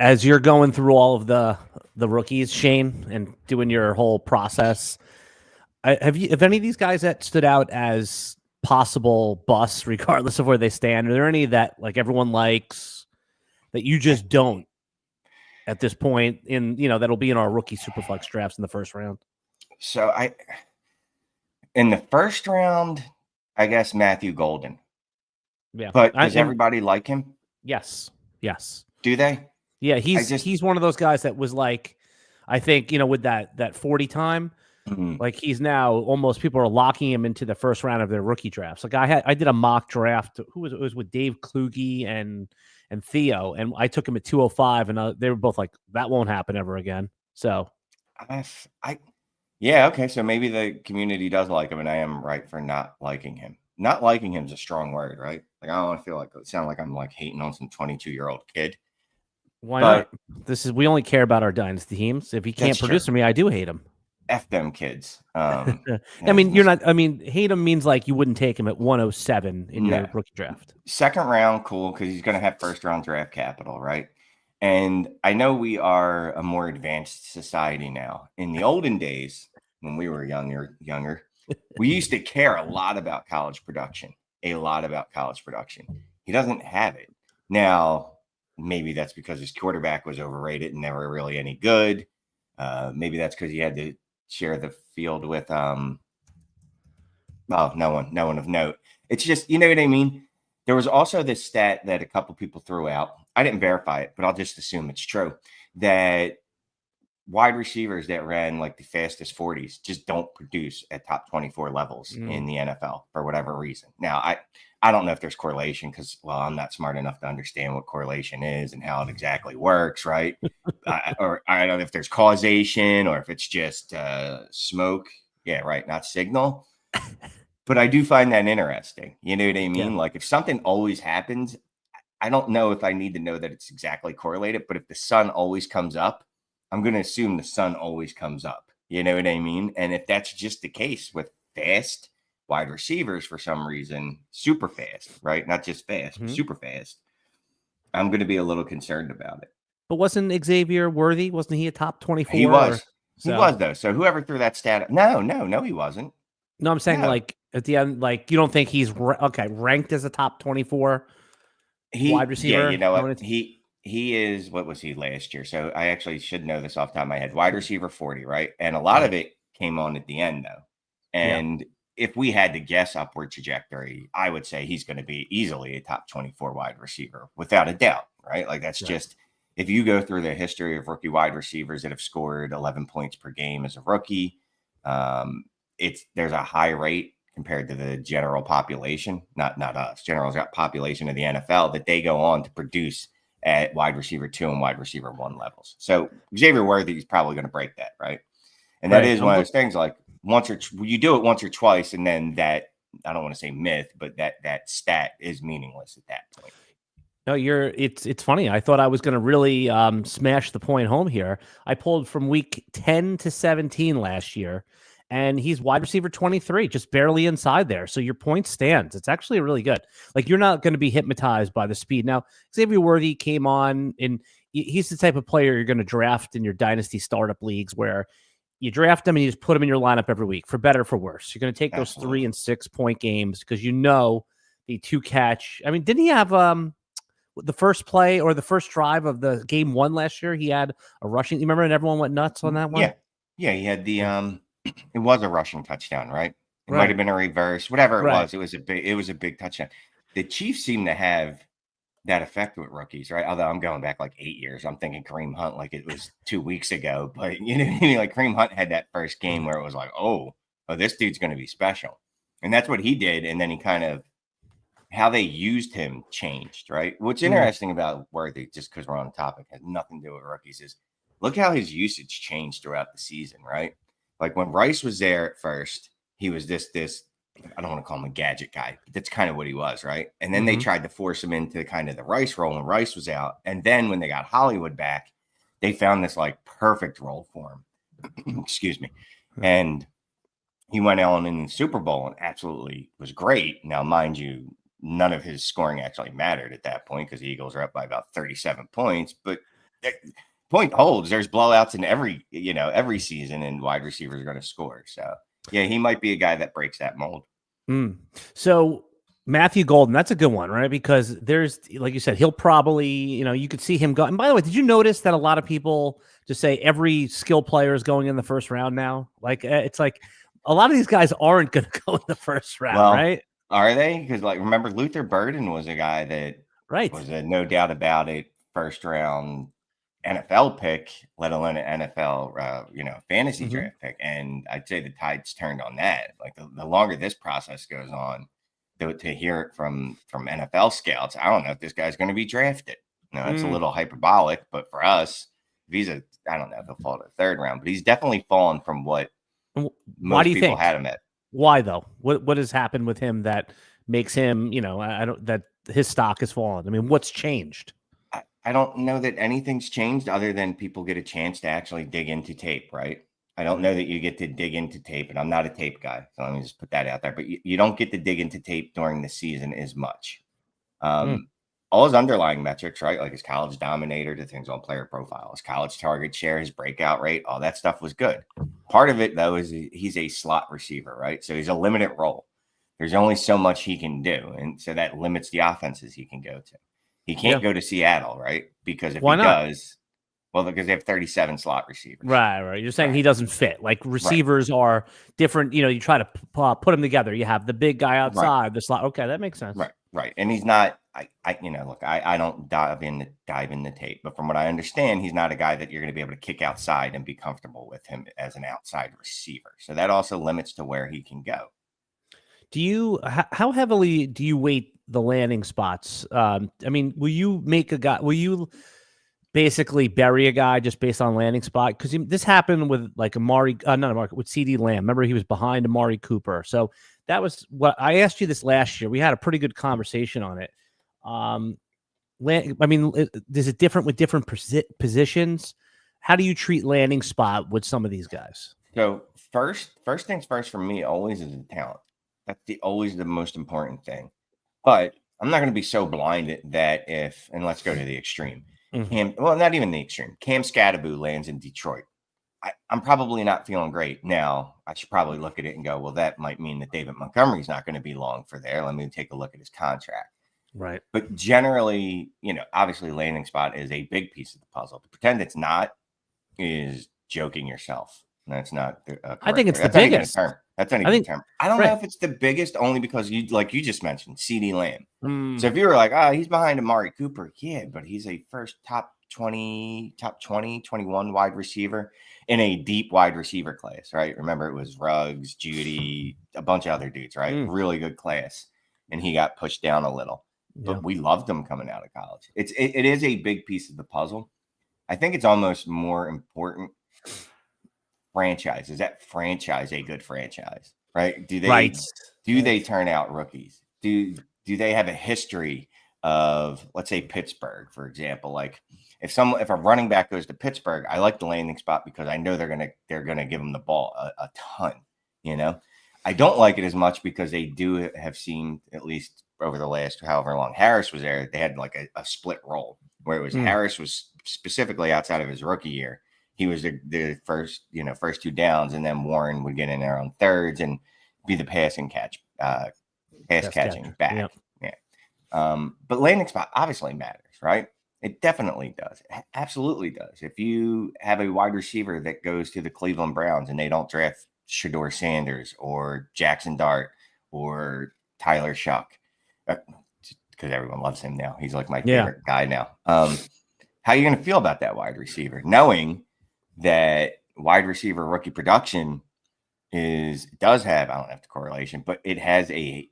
as you're going through all of the rookies, Shane, and doing your whole process, have any of these guys that stood out as possible busts, regardless of where they stand? Are there any that like everyone likes that you just don't at this point in, that'll be in our rookie superflex drafts in the first round? So in the first round, I guess Mathew Golden. Yeah. But does everybody like him? Yes. Do they? Yeah, he's one of those guys that was like, I think, with that 40 time, like he's now almost people are locking him into the first round of their rookie drafts. Like I did a mock draft. It was with Dave Kluge and Theo, and I took him at 205, and they were both like, that won't happen ever again. So, yeah, okay. So maybe the community does like him, and I am right for not liking him. Not liking him is a strong word, right? Like I don't want to feel like it sound like I'm like hating on some 22-year-old kid. Why not? We only care about our dynasty teams. If he can't produce for me, I do hate him. F them kids. I mean, hate him means like you wouldn't take him at 107 in your rookie draft. Second round, cool, because he's going to have first round draft capital, right? And I know we are a more advanced society now. In the olden days, when we were younger, we used to care a lot about college production. He doesn't have it. Now, maybe that's because his quarterback was overrated and never really any good. Maybe that's because he had to share the field with no one of note. It's just, you know what I mean? There was also this stat that a couple people threw out. I didn't verify it, but I'll just assume it's true, that wide receivers that ran like the fastest 40s just don't produce at top 24 levels in the NFL for whatever reason. Now, I don't know if there's correlation because, well, I'm not smart enough to understand what correlation is and how it exactly works, right? Or I don't know if there's causation or if it's just smoke. Yeah, right. Not signal. But I do find that interesting. You know what I mean? Yeah. Like if something always happens, I don't know if I need to know that it's exactly correlated, but if the sun always comes up, I'm going to assume the sun always comes up. You know what I mean? And if that's just the case with fast wide receivers for some reason, super fast, right? Not just fast, but super fast. I'm going to be a little concerned about it. But wasn't Xavier Worthy? Wasn't he a top 24? He was. He was, though. So whoever threw that stat, no, he wasn't. No, I'm saying like at the end, like you don't think he's ranked as a top 24 wide receiver? Yeah, you know what? He is, what was he last year? So I actually should know this off the top of my head. Wide receiver 40, right? And a lot of it came on at the end, though. And if we had to guess upward trajectory, I would say he's going to be easily a top 24 wide receiver without a doubt, right? Like that's just, if you go through the history of rookie wide receivers that have scored 11 points per game as a rookie, there's a high rate compared to the general population, not us, general population of the NFL, that they go on to produce at wide receiver 2 and wide receiver 1 levels. So Xavier Worthy is probably going to break that, right? And that is one of those things like you do it once or twice, and then that, I don't want to say myth, but that stat is meaningless at that point. No, it's funny. I thought I was going to really smash the point home here. I pulled from week 10 to 17 last year, and he's wide receiver 23, just barely inside there. So your point stands. It's actually really good. Like you're not going to be hypnotized by the speed. Now, Xavier Worthy came on, and he's the type of player you're going to draft in your dynasty startup leagues where you draft him and you just put him in your lineup every week, for better, for worse. You're going to take those 3 and 6 point games because the 2-catch. I mean, didn't he have the first play or the first drive of the game 1 last year? He had a rushing. You remember, and everyone went nuts on that one. Yeah. He had the it was a rushing touchdown, right? It might have been a reverse, whatever it was. It was a big touchdown. The Chiefs seem to have that effect with rookies, right? Although I'm going back like 8 years. I'm thinking Kareem Hunt like it was 2 weeks ago. But you know what I mean? Like Kareem Hunt had that first game where it was like, oh, this dude's going to be special. And that's what he did. And then he kind of, how they used him changed, right? What's interesting about Worthy, just because we're on the topic, has nothing to do with rookies, is look how his usage changed throughout the season, right? Like when Rice was there at first, he was this, I don't want to call him a gadget guy, but that's kind of what he was, right? And then they tried to force him into kind of the Rice role when Rice was out. And then when they got Hollywood back, they found this like perfect role for him. Excuse me. And he went on in the Super Bowl and absolutely was great. Now, mind you, none of his scoring actually mattered at that point because the Eagles are up by about 37 points. But point holds. There's blowouts in every season, and wide receivers are going to score. So yeah, he might be a guy that breaks that mold. So Mathew Golden, that's a good one, right? Because there's, like you said, he'll probably, you could see him go. And by the way, did you notice that a lot of people just say every skill player is going in the first round now? Like, it's like a lot of these guys aren't going to go in the first round, right? Are they? Because remember, Luther Burden was a guy that was a no doubt about it first round NFL pick, let alone an NFL, fantasy draft pick. And I'd say the tide's turned on that. Like the longer this process goes on, to hear it from NFL scouts, I don't know if this guy's going to be drafted. It's a little hyperbolic, but for us, if he's I don't know if he'll fall to the third round, but he's definitely fallen from what most people had him at. Why though? What has happened with him that makes him, that his stock has fallen? I mean, what's changed? I don't know that anything's changed other than people get a chance to actually dig into tape, right? I don't know that you get to dig into tape, and I'm not a tape guy, so let me just put that out there. But you don't get to dig into tape during the season as much. All his underlying metrics, right? Like his college dominator, the things on player profile, his college target share, his breakout rate, all that stuff was good. Part of it, though, is he's a slot receiver, right? So he's a limited role. There's only so much he can do, and so that limits the offenses he can go to. He can't go to Seattle, right? Because if does, well, because they have 37 slot receivers. Right. You're saying he doesn't fit. Like receivers are different. You try to put them together. You have the big guy outside, the slot. Okay, that makes sense. Right. And he's not. I don't dive in the tape, but from what I understand, he's not a guy that you're going to be able to kick outside and be comfortable with him as an outside receiver. So that also limits to where he can go. How heavily do you weight the landing spots? I mean, will you basically bury a guy just based on landing spot? Because this happened with like with CD Lamb. Remember, he was behind Amari Cooper. So that was what I asked you this last year. We had a pretty good conversation on it. Is it different with different positions? How do you treat landing spot with some of these guys? So first things first for me always is the talent. That's always the most important thing. But I'm not going to be so blinded that and let's go to the extreme. Not even the extreme. Cam Scatteraboo lands in Detroit. I'm probably not feeling great. Now, I should probably look at it and go, well, that might mean that David Montgomery's not going to be long for there. Let me take a look at his contract. Right. But generally, obviously landing spot is a big piece of the puzzle. To pretend it's not is joking yourself. That's not I think it's the biggest. That's not even a term. I don't know if it's the biggest only because you just mentioned CD Lamb. So if you were like, he's behind Amari Cooper, yeah, but he's a first top 20, 21 wide receiver in a deep wide receiver class, right? Remember, it was Ruggs, Judy, a bunch of other dudes, right? Really good class. And he got pushed down a little. But we loved him coming out of college. It is a big piece of the puzzle. I think it's almost more important. Franchise, is that franchise a good franchise, right? Do they turn out rookies? Do they have a history of, let's say, Pittsburgh, for example? Like if a running back goes to Pittsburgh, I like the landing spot because I know they're gonna give him the ball a ton. I don't like it as much because they do have seen, at least over the last however long Harris was there, they had like a split role where it was Harris was specifically outside of his rookie year. He was the first two downs, and then Warren would get in there on thirds and be the pass catching back. Yeah. But landing spot obviously matters, right? It definitely does. It absolutely does. If you have a wide receiver that goes to the Cleveland Browns and they don't draft Shedeur Sanders or Jackson Dart or Tyler Shuck, because everyone loves him now. He's like my favorite guy now. How are you going to feel about that wide receiver, knowing that wide receiver rookie production does have, I don't have the correlation, but it has a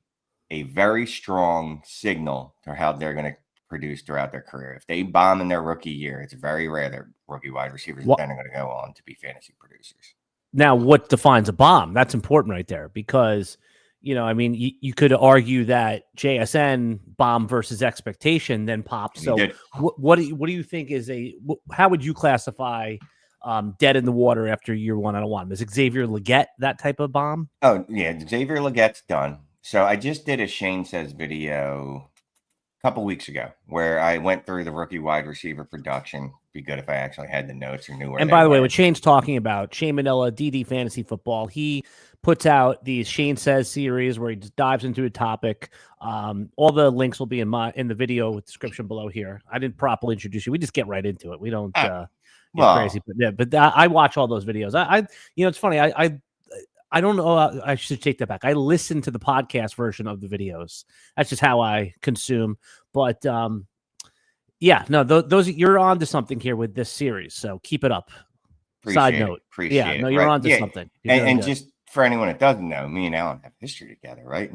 very strong signal to how they're going to produce throughout their career. If they bomb in their rookie year, it's very rare that rookie wide receivers are then going to go on to be fantasy producers. Now, what defines a bomb? That's important right there because, you could argue that JSN bomb versus expectation then pops. So what do you think is how would you classify dead in the water after year 1 out of 1? Is Xavier Legette that type of bomb? Oh, yeah. Xavier Legette's done. So I just did a Shane Says video couple weeks ago where I went through the rookie wide receiver production. Be good if I actually had the notes or knew where. And by the way, what Shane's talking about, Shane Manilla, DD Fantasy Football, he puts out these Shane Says series where he just dives into a topic. All the links will be in the video description below here. I didn't properly introduce you. We just get right into it. We don't get crazy. But yeah, but I watch all those videos. It's funny. I don't know. I should take that back. I listen to the podcast version of the videos. That's just how I consume. But yeah, no, those you're on to something here with this series. So keep it up. Side note. Appreciate it. No, you're on to something. And just for anyone that doesn't know, me and Alan have history together, right?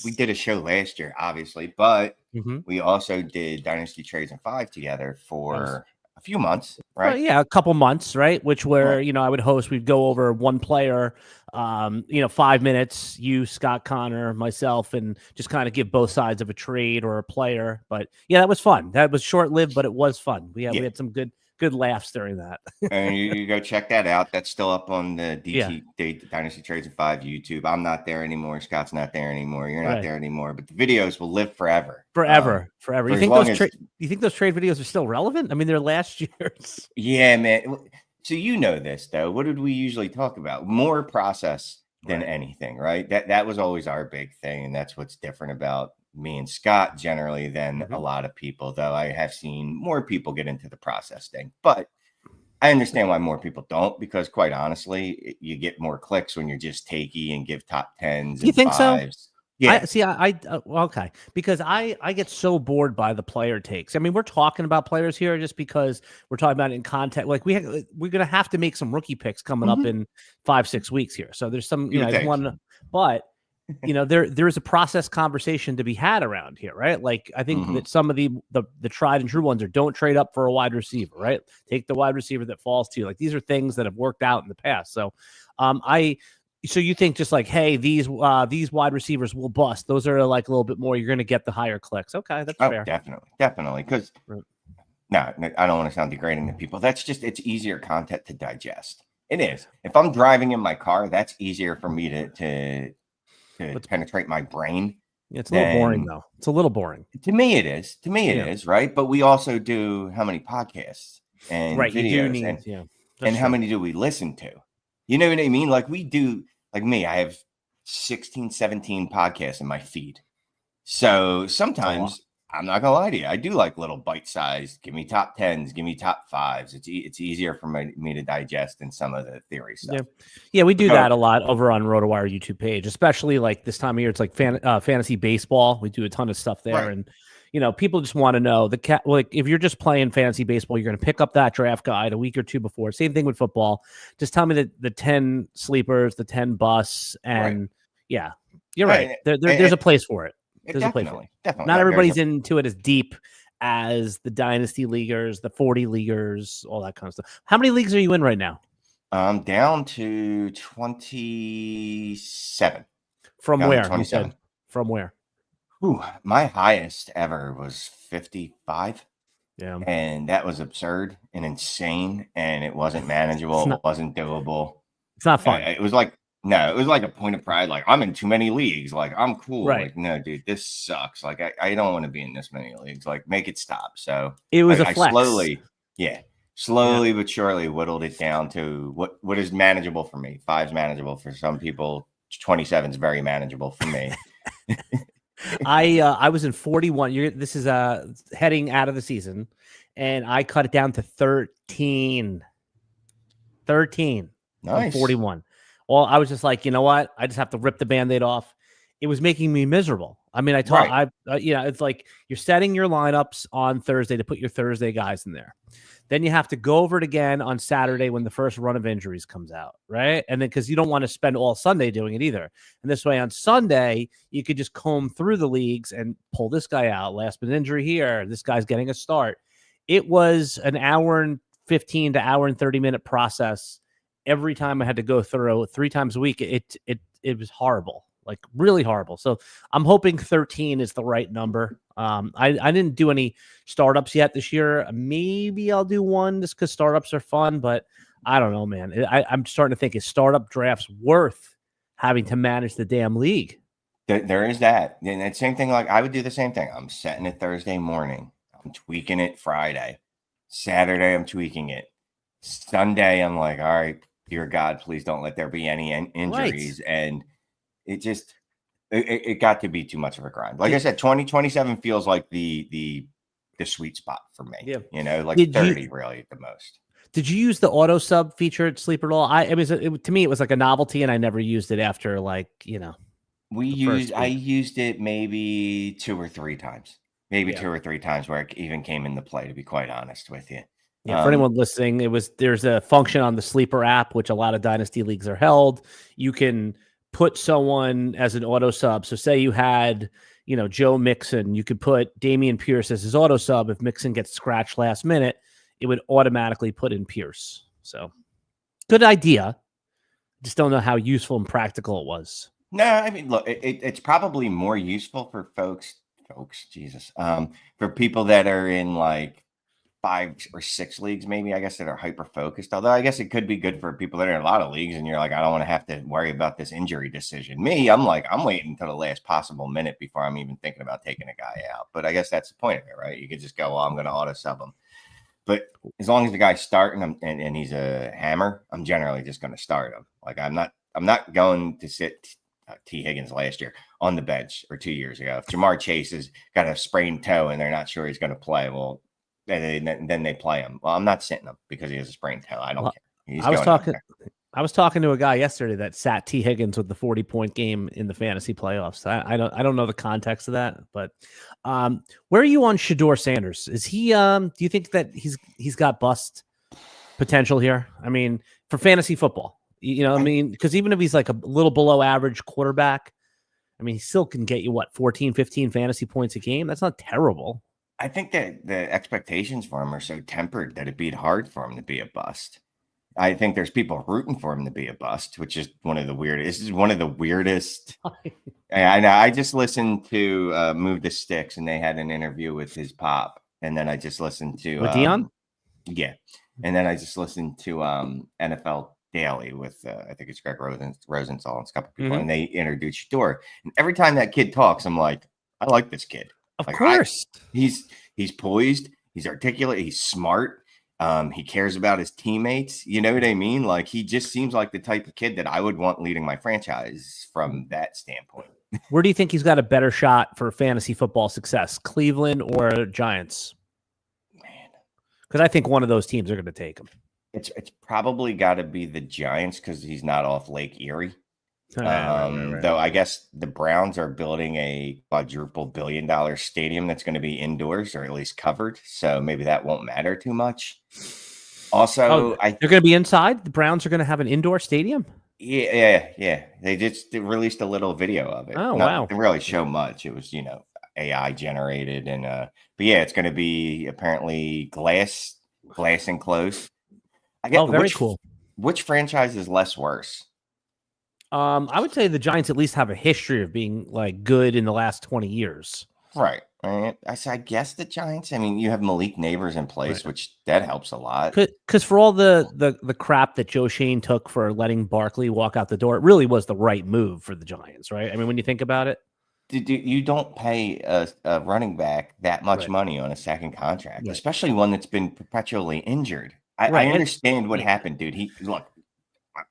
We did a show last year, obviously, but we also did Dynasty Trades in 5 together for a few months, right? A couple months, right? Which where I would host. We'd go over one player, 5 minutes. You, Scott, Connor, myself, and just kind of give both sides of a trade or a player. But yeah, that was fun. That was short lived, but it was fun. We had some good laughs during that. And you go check that out. That's still up on the Dynasty Trades in 5 YouTube. I'm not there anymore. Scott's not there anymore. You're not there anymore. But the videos will live forever. Forever. You think those trade videos are still relevant? I mean, they're last year's. Yeah, man. So you know this though. What did we usually talk about? More process than anything, right? That was always our big thing, and that's what's different about me and Scott generally than a lot of people, though I have seen more people get into the process thing. But I understand why more people don't, because quite honestly, you get more clicks when you're just takey and give top 10s. You think fives. So? Yeah. Okay. Because I get so bored by the player takes. I mean, we're talking about players here just because we're talking about it in context. Like we're going to have to make some rookie picks coming up in 5-6 weeks here. So there's some, but there's a process conversation to be had around here, right? Like I think that some of the tried and true ones are don't trade up for a wide receiver, right? Take the wide receiver that falls to you. Like these are things that have worked out in the past. So so you think just like, hey, these wide receivers will bust. Those are like a little bit more. You're going to get the higher clicks. Okay, that's fair. Definitely. Because no, I don't want to sound degrading to people. That's just it's easier content to digest. It is. If I'm driving in my car, that's easier for me to penetrate my brain. Yeah, it's a little boring though. It's a little boring. To me, it is. It is, right? But we also do how many podcasts and videos and how many do we listen to? You know what I mean? Like we do, like me, I have 16, 17 podcasts in my feed. So sometimes I'm not gonna lie to you, I do like little bite-sized, give me top 10s, give me top 5s. It's easier for me to digest than some of the theory stuff. Yeah, we do that a lot over on RotoWire YouTube page, especially like this time of year. It's like fantasy baseball. We do a ton of stuff there, and people just want to know like if you're just playing fantasy baseball, you're going to pick up that draft guide a week or two before. Same thing with football. Just tell me the 10 sleepers, the 10 busts, and you're right. There's a place for it. There's a place for it. Definitely. Not everybody's into it as deep as the dynasty leaguers, the 40 leaguers, all that kind of stuff. How many leagues are you in right now? I'm down to 27. From where? You said from where? Ooh, my highest ever was 55. Yeah. And that was absurd and insane. And it wasn't manageable. It wasn't doable. It's not fun. It was like a point of pride. Like I'm in too many leagues. Like I'm cool. Right. Like, no, dude, this sucks. Like I don't want to be in this many leagues. Like make it stop. So it was a flex. Slowly but surely whittled it down to what is manageable for me. 5's manageable for some people. 27 is very manageable for me. I was in 41. This is heading out of the season, and I cut it down to 13. 13. Nice. 41. Well, I was just like, you know what? I just have to rip the Band-Aid off. It was making me miserable. I mean, it's like you're setting your lineups on Thursday to put your Thursday guys in there. Then you have to go over it again on Saturday when the first run of injuries comes out, right? And then because you don't want to spend all Sunday doing it either. And this way on Sunday, you could just comb through the leagues and pull this guy out. Last minute injury here. This guy's getting a start. It was an hour and 15 to hour and 30-minute process every time I had to go through 3 times a week. It was horrible, like really horrible. So I'm hoping 13 is the right number. I didn't do any startups yet this year. Maybe I'll do one just because startups are fun, but I don't know, man. I'm starting to think, is startup drafts worth having to manage the damn league? There is that. And that same thing, like I would do the same thing. I'm setting it Thursday morning. I'm tweaking it Friday. Saturday, I'm tweaking it. Sunday, I'm like, all right, dear God, please don't let there be any injuries. Right. And it just, it got to be too much of a grind. Like I said, 2027 feels like the sweet spot for me. Yeah. You know, like 30 really at the most. Did you use the auto sub feature at Sleeper at all? To me, it was like a novelty, and I never used it after, like, you know. I used it maybe 2 or 3 times. Maybe 2 or 3 times where it even came into play, to be quite honest with you. Yeah, for anyone listening, there's a function on the Sleeper app, which a lot of Dynasty leagues are held. You can put someone as an auto sub. So say you had, you know, Joe Mixon, you could put Dameon Pierce as his auto sub. If Mixon gets scratched last minute, it would automatically put in Pierce. So good idea. Just don't know how useful and practical it was. No, I mean, look, it's probably more useful for folks, for people that are in like 5 or 6 leagues, maybe, I guess, that are hyper focused. Although I guess it could be good for people that are in a lot of leagues and you're like, I don't want to have to worry about this injury decision. Me, I'm like, I'm waiting until the last possible minute before I'm even thinking about taking a guy out. But I guess that's the point of it, right? You could just go, well, I'm going to auto sub him. But as long as the guy's starting and he's a hammer, I'm generally just going to start him. Like I'm not going to sit T. Higgins last year on the bench or 2 years ago. If Jamar Chase has got a sprained toe and they're not sure he's going to play, well, then they play him. Well, I'm not sitting him because he has a sprained toe. I don't care. I was talking to a guy yesterday that sat T. Higgins with the 40-point game in the fantasy playoffs. I don't know the context of that, but where are you on Shedeur Sanders? Is he? Do you think that he's got bust potential here? I mean, for fantasy football, you know, I mean, because even if he's like a little below average quarterback, I mean, he still can get you 14, 15 fantasy points a game. That's not terrible. I think that the expectations for him are so tempered that it'd be hard for him to be a bust. I think there's people rooting for him to be a bust, which is one of the weirdest. This is one of the weirdest. I know. I just listened to Move the Sticks, and they had an interview with his pop, and then I just listened to Dion. Yeah, and then I just listened to NFL Daily with I think it's Greg Rosenthal and a couple people, and they introduced Shedeur. And every time that kid talks, I'm like, I like this kid. Of course, he's poised, he's articulate, he's smart. He cares about his teammates. You know what I mean? Like he just seems like the type of kid that I would want leading my franchise from that standpoint. Where do you think he's got a better shot for fantasy football success, Cleveland or Giants? Man, because I think one of those teams are going to take him. It's probably got to be the Giants because he's not off Lake Erie. Right. Though I guess the Browns are building a quadruple billion-dollar stadium that's going to be indoors or at least covered. So maybe that won't matter too much. Also, they're going to be inside. The Browns are going to have an indoor stadium. Yeah. They just released a little video of it. Wow. Didn't really show much. It was, AI generated. And, but yeah, it's going to be apparently glass enclosed. Very cool. Which franchise is less worse? I would say the Giants at least have a history of being like good in the last 20 years. Right. I guess the Giants. I mean, you have Malik Neighbors in place, which that helps a lot. Because for all the crap that Joe Shane took for letting Barkley walk out the door, it really was the right move for the Giants, right? I mean, when you think about it, you don't pay a running back that much money on a second contract, especially one that's been perpetually injured. I understand what happened, dude.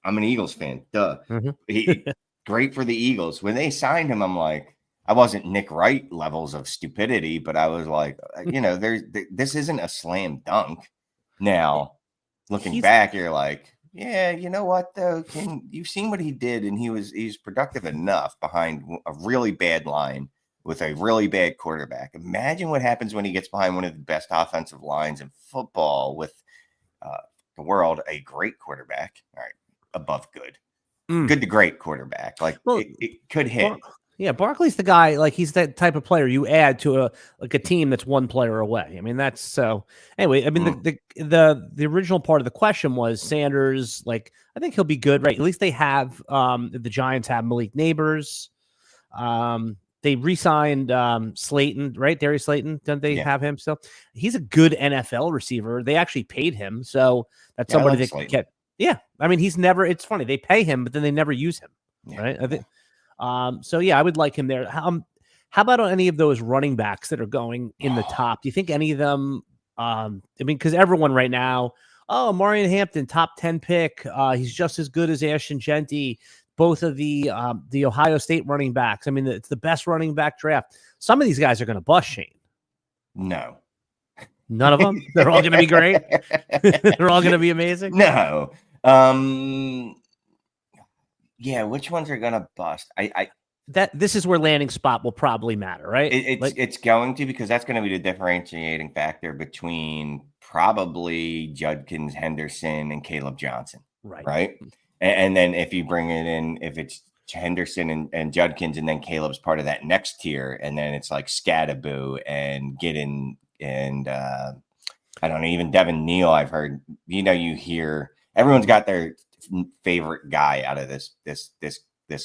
I'm an Eagles fan. Duh. He great for the Eagles. When they signed him, I'm like, I wasn't Nick Wright levels of stupidity, but I was like, this isn't a slam dunk. Now, looking back, you're like, yeah, you know what though? You've seen what he did, and he's productive enough behind a really bad line with a really bad quarterback. Imagine what happens when he gets behind one of the best offensive lines in football with the world, a great quarterback. All right. Above good, good to great quarterback. Like it could hit. Barkley's the guy. Like he's that type of player you add to a team that's one player away. I mean, that's so. Anyway, I mean the original part of the question was Sanders. Like I think he'll be good, right? At least they have the Giants have Malik Neighbors. They re-signed Slayton, right? Darius Slayton. Don't they have him still? He's a good NFL receiver. They actually paid him, so that's somebody that can get. Yeah, I mean, it's funny. They pay him, but then they never use him, right? I think So yeah, I would like him there. How about on any of those running backs that are going in the top? Do you think any of them? I mean, because everyone right now, oh, Marion Hampton, top 10 pick. He's just as good as Ashton Genty. Both of the Ohio State running backs. I mean, it's the best running back draft. Some of these guys are going to bust, Shane. No. None of them? They're all going to be great? They're all going to be amazing? No. Yeah, which ones are going to bust? This is where landing spot will probably matter, right? It's going to, because that's going to be the differentiating factor between probably Judkins, Henderson, and Caleb Johnson. Right. And then if you bring it in, if it's Henderson and Judkins, and then Caleb's part of that next tier, and then it's like Scadaboo and Giddin and I don't know, even Devin Neal. I've heard, you hear everyone's got their favorite guy out of this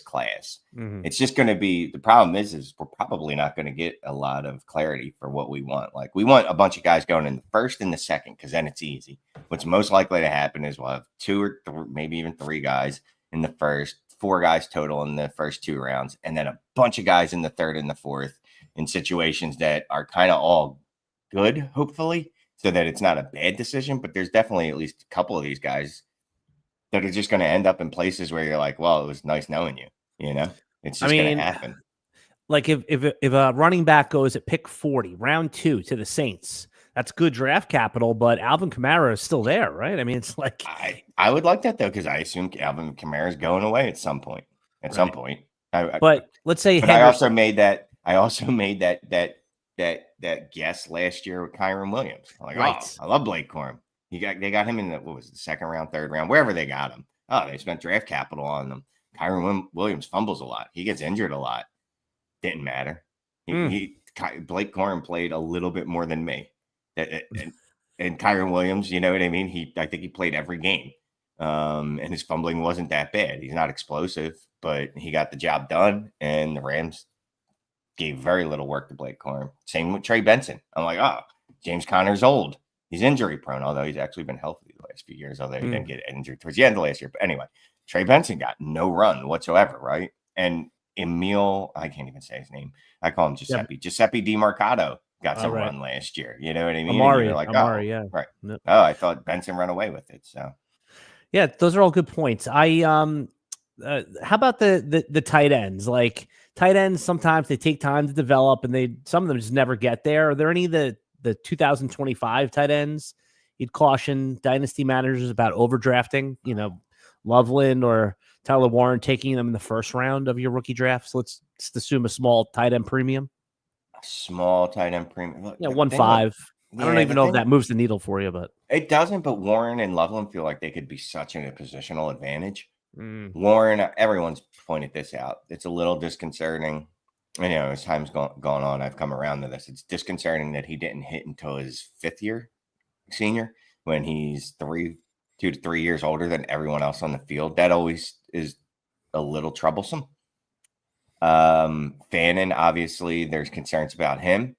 class. Mm-hmm. It's just going to be, the problem is we're probably not going to get a lot of clarity for what we want. Like, we want a bunch of guys going in the first and the second, because then it's easy. What's most likely to happen is we'll have 2 or 3, maybe even 3 guys in the first, 4 guys total in the first 2 rounds, and then a bunch of guys in the third and the fourth in situations that are kind of all good, hopefully, so that it's not a bad decision. But there's definitely at least a couple of these guys that are just going to end up in places where you're like, well, it was nice knowing you. It's just going to happen. Like if a running back goes at pick 40, round 2 to the Saints, that's good draft capital, but Alvin Kamara is still there, right? I mean, it's like, I would like that though, because I assume Alvin Kamara is going away at some point. But let's say, I also made that guess last year with Kyron Williams. I'm like, right. I love Blake Corum. They got him in the second round, third round, wherever they got him. Oh, they spent draft capital on them. Kyron Williams fumbles a lot. He gets injured a lot. Didn't matter. Blake Corum played a little bit more than me. And Kyron Williams, you know what I mean? I think he played every game. And his fumbling wasn't that bad. He's not explosive, but he got the job done. And the Rams gave very little work to Blake Corum. Same with Trey Benson. I'm like, James Conner's old. He's injury prone, although he's actually been healthy the last few years, although he didn't get injured towards the end of last year. But anyway, Trey Benson got no run whatsoever, right? And Emil, I can't even say his name. I call him Giuseppe. Giuseppe DiMarcado got some run last year. You know what I mean? Amari, yeah. Right. Nope. Oh, I thought Benson ran away with it. So, yeah, those are all good points. How about the tight ends? Like, tight ends, sometimes they take time to develop, and some of them just never get there. Are there any the 2025 tight ends you'd caution dynasty managers about overdrafting? Loveland or Tyler Warren, taking them in the first round of your rookie draft. So let's assume a small tight end premium. Small tight end premium. Look, 1.5. I don't even know if that moves the needle for you, but it doesn't. But Warren and Loveland feel like they could be such a positional advantage. Warren, everyone's pointed this out. It's a little disconcerting. As time's gone on, I've come around to this. It's disconcerting that he didn't hit until his 5th year senior, when he's 2 to 3 years older than everyone else on the field. That always is a little troublesome. Fannin, obviously, there's concerns about him.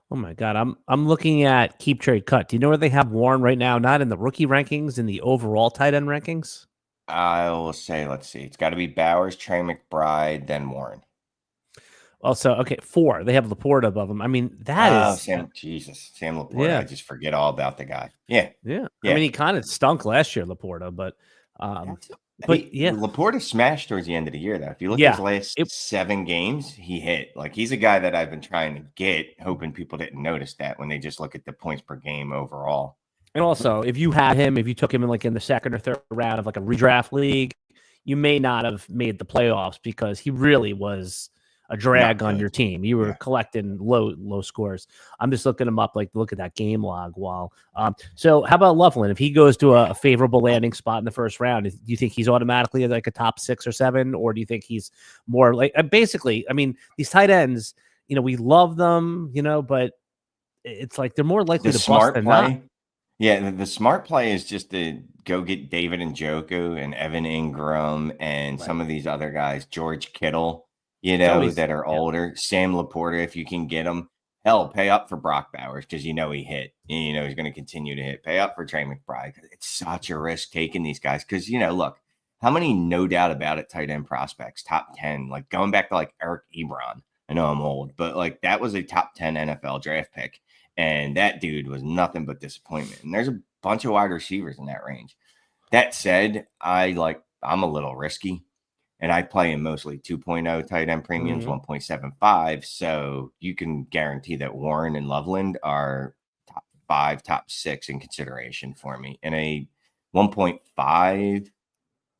Oh my God, I'm looking at Keep Trade Cut. Do you know where they have Warren right now? Not in the rookie rankings, in the overall tight end rankings. I will say, let's see. It's got to be Bowers, Trey McBride, then Warren. Also, okay, 4. They have Laporta above him. I mean, that is Sam Laporta. Yeah. I just forget all about the guy. Yeah. I mean, he kind of stunk last year, Laporta, but Laporta smashed towards the end of the year, though. If you look at his last 7 games, he hit. Like, he's a guy that I've been trying to get, hoping people didn't notice that when they just look at the points per game overall. And also, if you took him in the second or third round of like a redraft league, you may not have made the playoffs, because he really was a drag on your team. You were collecting low scores. I'm just looking him up, look at that game log while. So how about Loveland? If he goes to a favorable landing spot in the first round, do you think he's automatically like a top 6 or 7, or do you think he's more like, basically, I mean, these tight ends, we love them, but it's like they're more likely to bust than not. Yeah, the smart play is just to go get David Njoku and Evan Ingram and some of these other guys, George Kittle, that are older. Sam Laporta, if you can get him. Hell, pay up for Brock Bowers, because he hit. He's going to continue to hit. Pay up for Trey McBride. It's such a risk taking these guys, because, look, how many no doubt about it tight end prospects, top 10, like going back to like Eric Ebron. I know I'm old, but like that was a top 10 NFL draft pick. And that dude was nothing but disappointment. And there's a bunch of wide receivers in that range. That said, I'm a little risky. And I play in mostly 2.0 tight end premiums, 1.75. So you can guarantee that Warren and Loveland are top 5, top 6 in consideration for me. In a 1.5,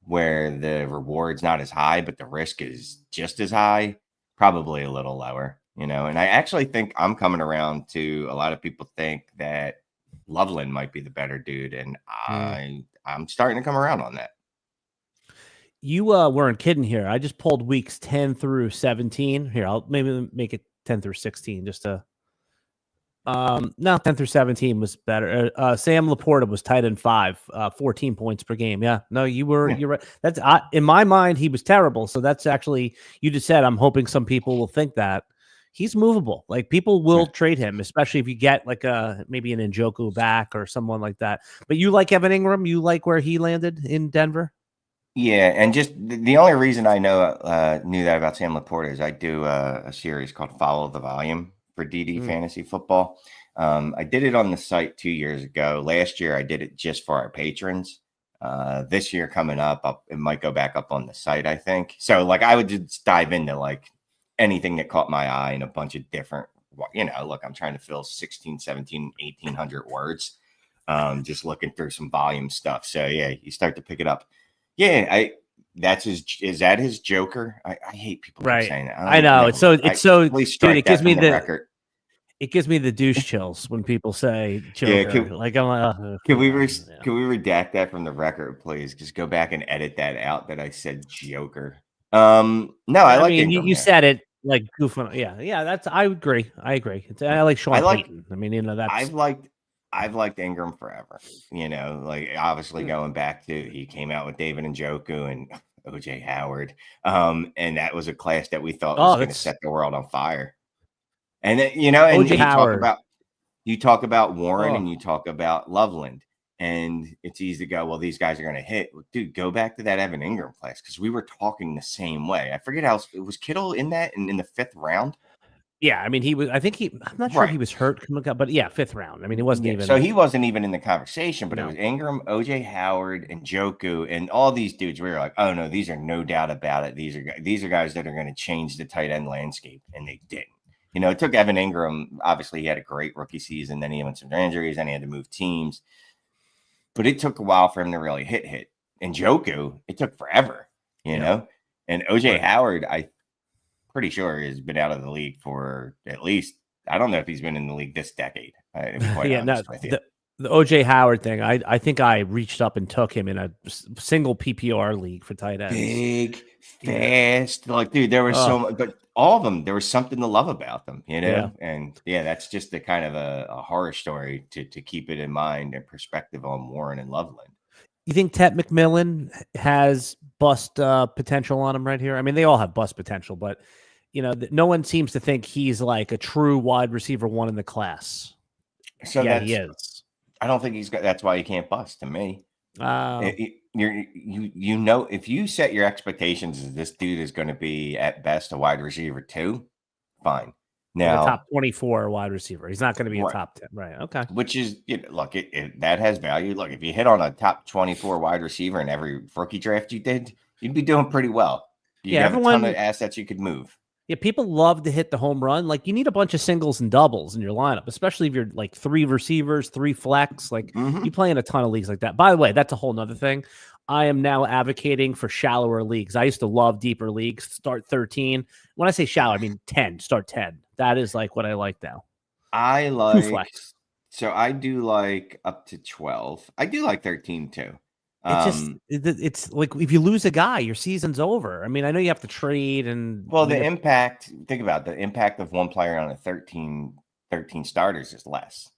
where the reward's not as high, but the risk is just as high, probably a little lower, And I actually think I'm coming around to a lot of people think that Loveland might be the better dude. And I'm starting to come around on that. You weren't kidding here. I just pulled weeks 10 through 17. Here, I'll maybe make it 10 through 16 just to. No, 10 through 17 was better. Sam Laporta was tight end 5, 14 points per game. Yeah, no, you're right. That's in my mind, he was terrible. So that's actually, you just said, I'm hoping some people will think that he's movable. Like people will trade him, especially if you get like maybe an Njoku back or someone like that. But you like Evan Ingram? You like where he landed in Denver? Yeah, and just the only reason I knew that about Sam Laporta is I do a series called Follow the Volume for DD Fantasy Football. I did it on the site 2 years ago. Last year, I did it just for our patrons. This year coming up, it might go back up on the site, I think. So, like, I would just dive into, like, anything that caught my eye in a bunch of different, look, I'm trying to fill 16, 17, 1,800 words, just looking through some volume stuff. So, yeah, you start to pick it up. Yeah, is that his Joker? I hate people saying that. I know. It's so dude, it gives me the record. It gives me the douche chills when people say Joker. Yeah, can we redact that from the record, please? Just go back and edit that out that I said Joker. No, I like mean, you said it like goofing. Yeah, I agree. I like Sean Payton. I mean, that's I've liked Ingram forever, like obviously going back to he came out with David Njoku and OJ Howard. And that was a class that we thought was going to set the world on fire. And then, and OJ Howard. You talk about Warren and you talk about Loveland, and it's easy to go, well, these guys are going to hit. Dude, go back to that Evan Ingram class because we were talking the same way. I forget how it was Kittle in that in the 5th round. Yeah, I mean, I'm not sure if he was hurt coming up, but yeah, 5th round. I mean, it wasn't even. So he wasn't even in the conversation, but it was Ingram, OJ Howard, and Njoku, and all these dudes. We were like, oh no, these are no doubt about it. These are guys that are going to change the tight end landscape, and they didn't. It took Evan Ingram. Obviously, he had a great rookie season. Then he went some injuries, and he had to move teams. But it took a while for him to really hit. And Njoku, it took forever, you know. And OJ Howard, pretty sure has been out of the league for at least, I don't know if he's been in the league this decade. The OJ Howard thing, I think I reached up and took him in a single PPR league for tight ends. Big, fast, like dude, there was so much, but all of them, there was something to love about them, and that's just a kind of a horror story to keep it in mind and perspective on Warren and Loveland. You think Ted McMillan has bust potential on him right here? I mean, they all have bust potential, but no one seems to think he's like a true wide receiver 1 in the class. So he is. I don't think he's got. That's why he can't bust to me. If you set your expectations as this dude is going to be at best a wide receiver 2, fine. Now, a top 24 wide receiver. He's not going to be a top 10, right? Okay. Which is, look, that has value. Look, if you hit on a top 24 wide receiver in every rookie draft you did, you'd be doing pretty well. You have a ton of assets you could move. Yeah, people love to hit the home run. Like, you need a bunch of singles and doubles in your lineup, especially if you're like 3 receivers, 3 flex. Like, you play in a ton of leagues like that. By the way, that's a whole nother thing. I am now advocating for shallower leagues. I used to love deeper leagues. Start 13. When I say shallow, I mean 10. Start 10. That is like what I like now. I like 2 flex. So I do like up to 12. I do like 13 too. It's like if you lose a guy, your season's over. I mean, I know you have to trade and the impact. Think about the impact of one player on a 13 starters is less.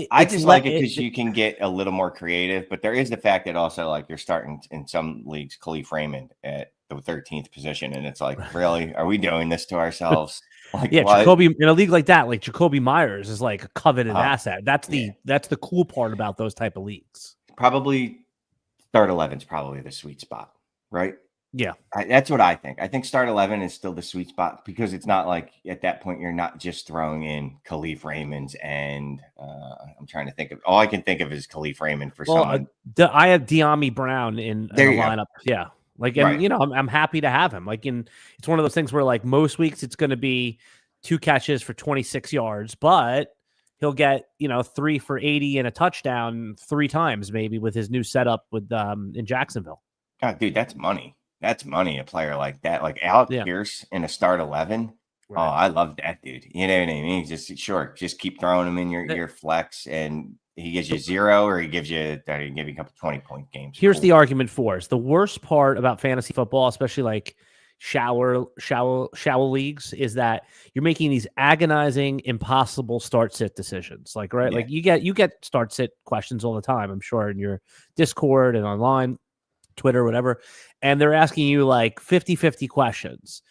I just like it because you can get a little more creative, but there is the fact that also like you're starting in some leagues, Khalif Raymond at the 13th position, and it's like, really, are we doing this to ourselves? Like, Jacoby in a league like that, like Jacoby Myers is like a coveted asset. That's the cool part about those type of leagues. Probably Start 11 is probably the sweet spot, right? Yeah. That's what I think. I think start 11 is still the sweet spot because it's not like at that point you're not just throwing in Khalif Raymond's and I'm trying to think of all I can think of is Khalif Raymond for someone. I have De'Ami Brown in the lineup. Yeah. Like, and Right. I'm happy to have him. Like, it's one of those things where like most weeks it's going to be 2 catches for 26 yards, but he'll get 3 for 80 and a touchdown 3 times maybe with his new setup with in Jacksonville. God, dude, that's money. That's money. A player like that, like Alec Pierce in a start 11. Right. Oh, I love that dude. You know what I mean? Just keep throwing him in your flex, and he gives you 0, or he gives you a couple 20-point games. Here's the argument for us. The worst part about fantasy football, especially like shower leagues, is that you're making these agonizing, impossible start-sit decisions. Like, right? Yeah. Like you get start-sit questions all the time, I'm sure, in your Discord and online, Twitter, whatever, and they're asking you like 50-50 questions.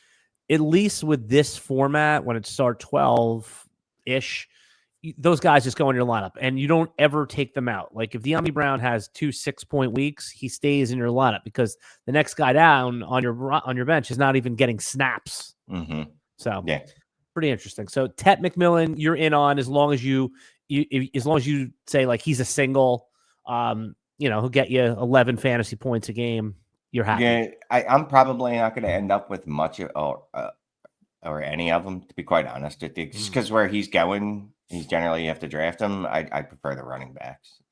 At least with this format, when it's start 12-ish, those guys just go in your lineup and you don't ever take them out. Like if De'Ami Brown has 2 6-point weeks, he stays in your lineup because the next guy down on your bench is not even getting snaps. Mm-hmm. So yeah, pretty interesting. So Tet McMillan, you're in on as long as you say like he's a single, he'll get you 11 fantasy points a game. You're happy. Yeah, I'm probably not going to end up with much or any of them, to be quite honest with you, just because where he's going, he's generally you have to draft him. I prefer the running backs.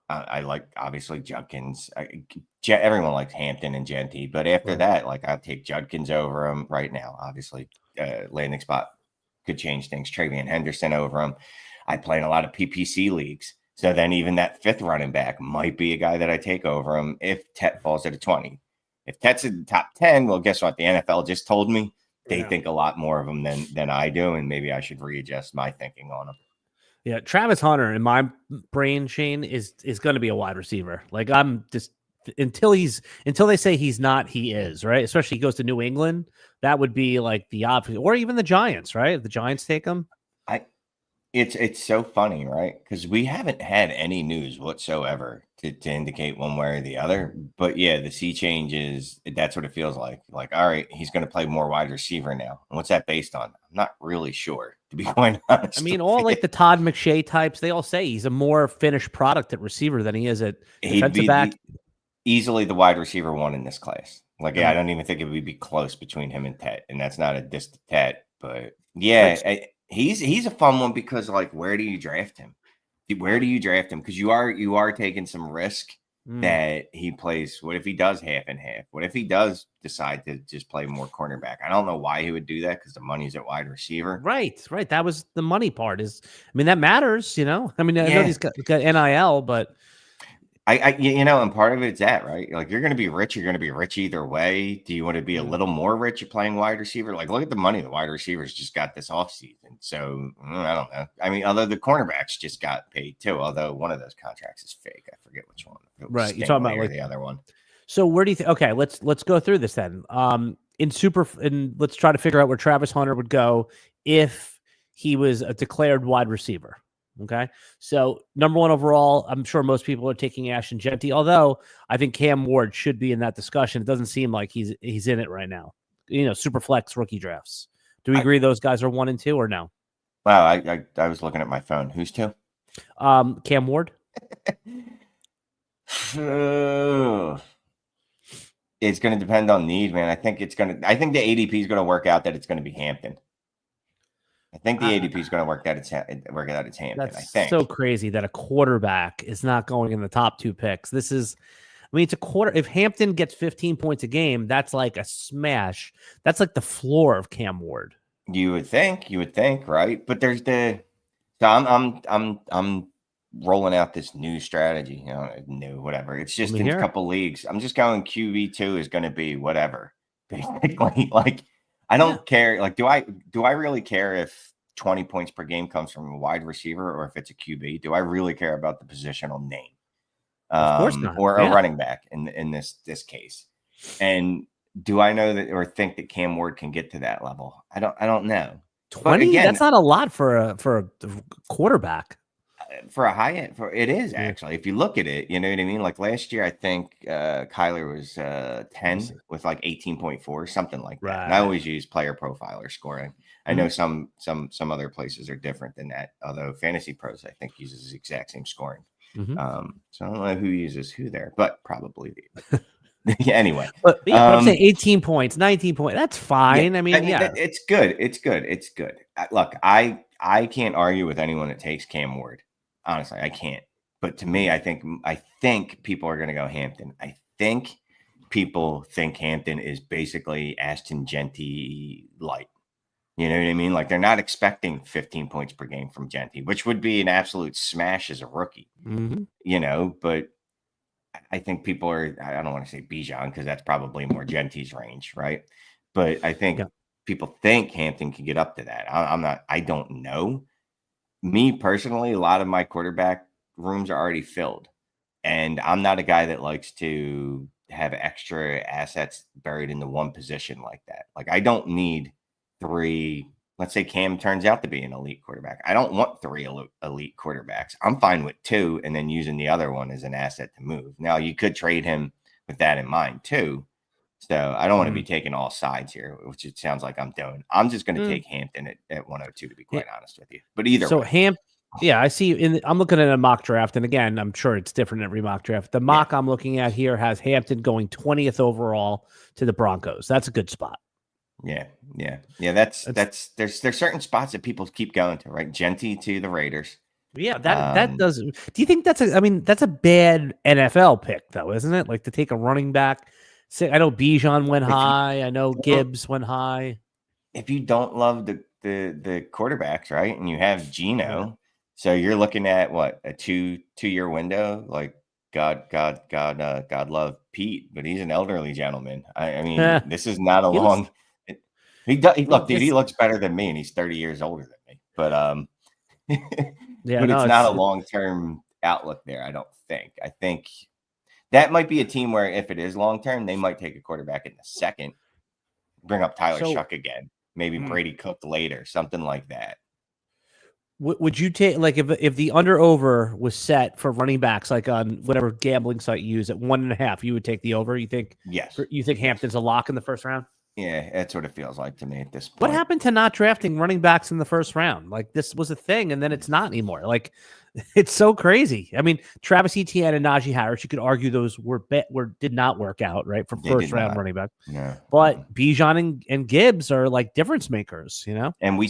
I like obviously Judkins. Everyone likes Hampton and Genty, but after that, like I'll take Judkins over him right now. Obviously, landing spot could change things. Travian Henderson over him. I play in a lot of PPC leagues. So then even that 5th running back might be a guy that I take over him if Tet falls at a 20. If Tet's in the top 10, well, guess what? The NFL just told me they think a lot more of him than I do, and maybe I should readjust my thinking on him. Yeah, Travis Hunter in my brain, Shane, is going to be a wide receiver. Like I'm just until they say he's not, he is, right? Especially he goes to New England, that would be like the opposite, or even the Giants, right? If the Giants take him. It's so funny, right? Because we haven't had any news whatsoever to indicate one way or the other. But yeah, the sea changes. That's what it feels like. Like, all right, he's going to play more wide receiver now. And what's that based on? I'm not really sure, to be quite honest. I mean, all like the Todd McShay types, they all say he's a more finished product at receiver than he is at defensive back. Easily the wide receiver 1 in this class. Like, I don't even think it would be close between him and Tet. And that's not a diss to Tet, but yeah. He's a fun one because like where do you draft him? Where do you draft him? Because you are taking some risk that he plays. What if he does half and half? What if he does decide to just play more cornerback? I don't know why he would do that because the money's at wide receiver. Right. That was the money part. That matters. I know he's got NIL, but and part of it's that, right? Like you're going to be rich either way. Do you want to be a little more rich at playing wide receiver? Like look at the money the wide receivers just got this offseason. So I don't know. I mean, although the cornerbacks just got paid too, although one of those contracts is fake. I forget which one. Right. You're talking about like the other one. So where do you think? Okay, let's go through this then. Let's try to figure out where Travis Hunter would go if he was a declared wide receiver. Okay, so number 1 overall, I'm sure most people are taking Ashton Genty, although I think Cam Ward should be in that discussion. It doesn't seem like he's in it right now. Super flex rookie drafts. Do we agree those guys are 1 and 2 or no? Wow, I was looking at my phone. Who's 2? Cam Ward. It's going to depend on need, man. I think the ADP is going to work out that it's going to be Hampton. I think the ADP is going to work out its Hampton. That's I think. So crazy that a quarterback is not going in the top 2 picks. It's a quarter. If Hampton gets 15 points a game, that's like a smash. That's like the floor of Cam Ward. You would think, right? But there's I'm rolling out this new strategy, whatever. It's just in a couple leagues. I'm just going QB2 is going to be whatever. Basically, like. I don't care. Like, do I really care if 20 points per game comes from a wide receiver or if it's a QB? Do I really care about the positional name? Of course not. Or a running back in this case. And do I know that or think that Cam Ward can get to that level? I don't know. 20? Again, that's not a lot for a quarterback. for a high end, for it is Yeah. actually. If you look at it, you know what I mean. Like last year, I think Kyler was 10 with like 18.4, something like that. And I Right. always use player profiler scoring. I know some other places are different than that. Although Fantasy Pros, I think, uses the exact same scoring. So I don't know who uses who there, but probably yeah, anyway. But I'm saying 18 points, 19 points. That's fine. Yeah, I mean, yeah, it's good. It's good. It's good. Look, I can't argue with anyone that takes Cam Ward. Honestly, I can't. But to me, I think people are going to go Hampton. I think people think Hampton is basically Ashton Genty light. You know what I mean? Like they're not expecting 15 points per game from Genty, which would be an absolute smash as a rookie. You know, but I think people are, I don't want to say Bijan because that's probably more Genty's range, right? But I think people think Hampton can get up to that. I don't know. Me personally, a lot of my quarterback rooms are already filled. And I'm not a guy that likes to have extra assets buried in the one position like that. Like I don't need 3. Let's say Cam turns out to be an elite quarterback. I don't want 3 elite quarterbacks. I'm fine with 2 and then using the other one as an asset to move. Now, you could trade him with that in mind too. So I don't want to be taking all sides here, which it sounds like I'm doing. I'm just going to take Hampton at 102, to be quite honest with you. But either way. Yeah, I see. I'm looking at a mock draft, and again, I'm sure it's different every mock draft. The mock I'm looking at here has Hampton going 20th overall to the Broncos. That's a good spot. Yeah. That's there's certain spots that people keep going to, right? Genty to the Raiders. Yeah, that does. Do you think that's that's a bad NFL pick though, isn't it? Like to take a running back. I know Bijan went high. I know Gibbs went high. If you don't love the quarterbacks, right, and you have Geno, so you're looking at what, a two-year window. Like God love Pete, but he's an elderly gentleman. I mean, this is not a long. He looks better than me, and he's 30 years older than me. But but it's not a long-term outlook there. I don't think. I think that might be a team where if it is long-term, they might take a quarterback in the second, bring up Tyler Shuck again, maybe Brady Cook later, something like that. Would you take, like, if the under over was set for running backs, like on whatever gambling site you use at 1.5, you would take the over? You think? Yes. You think Hampton's a lock in the first round? Yeah, that's what it feels like to me at this point. What happened to not drafting running backs in the first round? Like this was a thing, and then it's not anymore. Like it's so crazy. I mean, Travis Etienne and Najee Harris, you could argue those did not work out, right, for first round running back. Yeah. But Bijan and Gibbs are like difference makers, you know. And we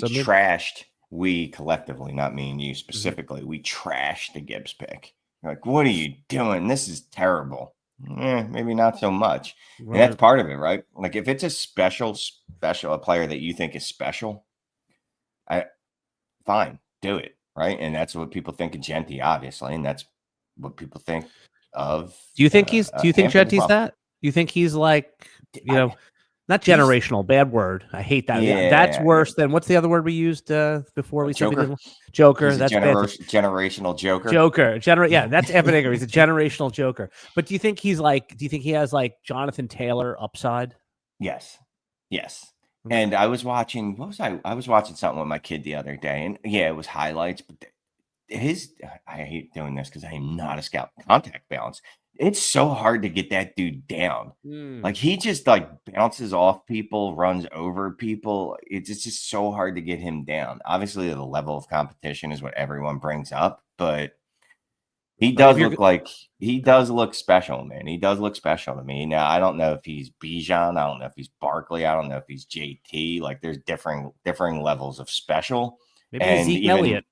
collectively, not me and you specifically, we trashed the Gibbs pick. Like, what are you doing? This is terrible. Maybe not so much. Right. And that's part of it, right? Like if it's a special a player that you think is special, fine, do it, right? And that's what people think of Genty, obviously, and that's what people think of. Do you think Genty's that? Do you think he's like, not generational, bad word. I hate that. Yeah, that's worse than what's the other word we used before we Joker. said Joker. That's generational Joker. Yeah, that's Evan Ingram. He's a generational Joker. But do you think he has like Jonathan Taylor upside? Yes. And I was watching, I was watching something with my kid the other day, and it was highlights, but I hate doing this because I am not a scout. Contact balance. It's so hard to get that dude down. Like he just like bounces off people, runs over people. It's just so hard to get him down. Obviously, the level of competition is what everyone brings up, but he does look special, man. He does look special to me. Now, I don't know if he's Bijan. I don't know if he's Barkley. I don't know if he's JT. Like there's differing levels of special. Maybe Zeke Elliott.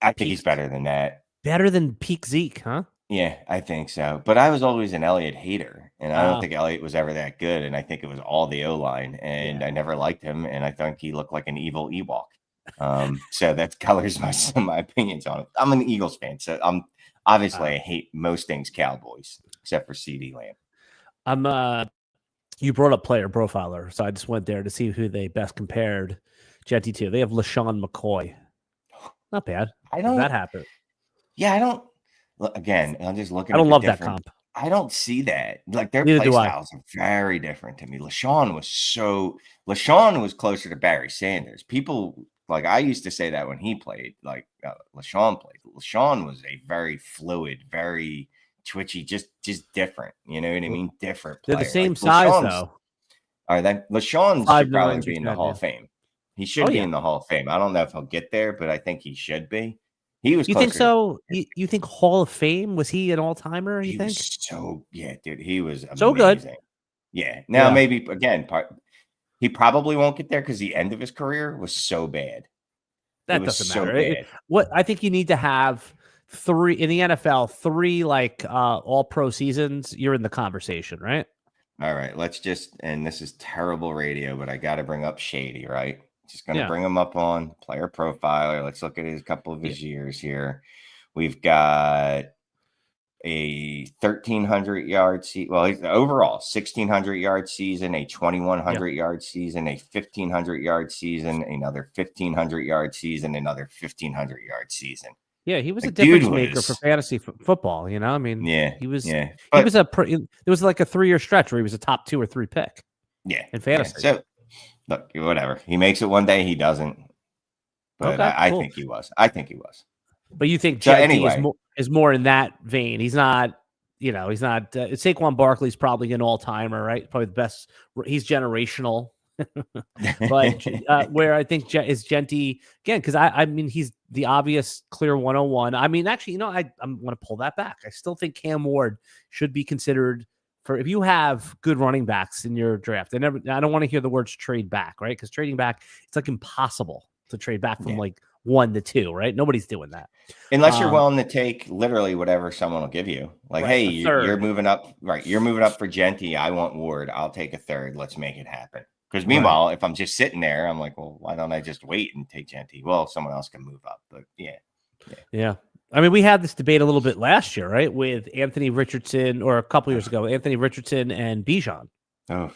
I think he's better than that. Better than peak Zeke, huh? Yeah, I think so. But I was always an Elliott hater, and I don't think Elliott was ever that good. And I think it was all the O-line, and I never liked him. And I think he looked like an evil Ewok. So that colors my opinions on it. I'm an Eagles fan, so I hate most things Cowboys except for CD Lamb. You brought up player profiler, so I just went there to see who they best compared Genty to. They have LaShawn McCoy. Not bad. That happened. Yeah, I don't. Again, I'm just looking. I don't love that comp. I don't see that. Like their play styles are very different to me. LaShawn was closer to Barry Sanders. People Like I used to say that when he played, like LaShawn played. LaShawn was a very fluid, very twitchy, just different. You know what I mean? Different They're the player. Like same size LaShawn's. though. All right, then LaShawn should 5'9" probably you be in the said, Hall yeah. of Fame. He should Oh, be yeah. in the Hall of Fame. I don't know if he'll get there, but I think he should be. He was. You think closer so? You think Hall of Fame? Was he an all-timer, you He think? was dude. He was So good. amazing. Yeah. Now Yeah. maybe again, he probably won't get there because the end of his career was so bad. That doesn't matter. What I think you need to have three in the NFL, three like all pro seasons, you're in the conversation, right? All right, let's just, and this is terrible radio, but I got to bring up Shady, right? Just going to bring him up on player profiler. Let's look at a couple of his years here. We've got a 1,300 yard season. Well, overall 1,600 yard season, a 2,100 yard season, a 1,500 yard season, another 1,500 yard season, another 1,500 yard season. Yeah, he was a difference maker for fantasy football. You know, I mean, he was. Yeah, he was it was like a 3-year stretch where he was a top 2 or 3 pick. Yeah, in fantasy. Yeah. So look, whatever. He makes it one day, he doesn't. But I think he was. I think he was. But you think Jetty is more in that vein? He's not. You know, he's not. Saquon Barkley's probably an all-timer, right? Probably the best. He's generational. But where I think is Genty again, because I mean he's the obvious clear 101. I mean, actually, you know, I'm going to pull that back. I still think Cam Ward should be considered for if you have good running backs in your draft. I don't want to hear the words trade back, right? Because trading back, it's like impossible to trade back from like 1 to 2, right? Nobody's doing that unless you're willing to take literally whatever someone will give you. Like, hey, you're moving up, right? You're moving up for Genty. I want Ward. I'll take a third. Let's make it happen. Because meanwhile, if I'm just sitting there, I'm like, well, why don't I just wait and take Genty? Well, someone else can move up. But yeah. I mean, we had this debate a little bit last year, right? With Anthony Richardson, or a couple years ago, Anthony Richardson and Bijan. I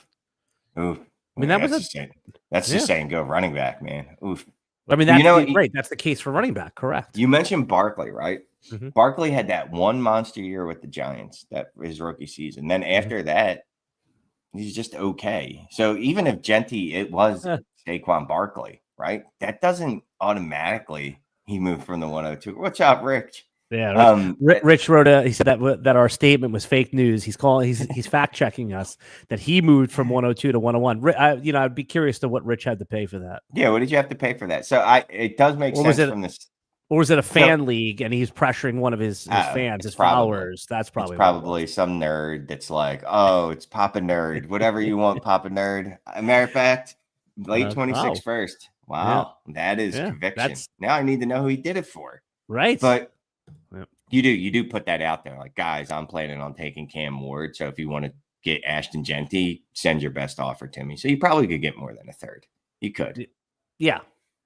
mean, that's just saying go running back, man. Oof. I mean, that's great. That's the case for running back, correct? You mentioned Barkley, right? Mm-hmm. Barkley had that one monster year with the Giants, that his rookie season. Then after that, he's just okay. So even if Genty, it was Saquon Barkley, right? That doesn't automatically he moved from the 102. What's up, Rich? Yeah, Rich wrote he said that our statement was fake news. He's fact checking us that he moved from 102 to 101. I'd be curious to what Rich had to pay for that. Yeah, what did you have to pay for that? So it does make sense from this. Or was it a fan league and he's pressuring one of his fans, his followers? That's probably some nerd that's like, oh, it's Papa Nerd, whatever you want, Papa Nerd. Matter of fact, late 26 first. Wow, that is conviction. Now I need to know who he did it for. Right. But you do put that out there. Like, guys, I'm planning on taking Cam Ward. So if you want to get Ashton Genty, send your best offer to me. So you probably could get more than a third. You could. Yeah.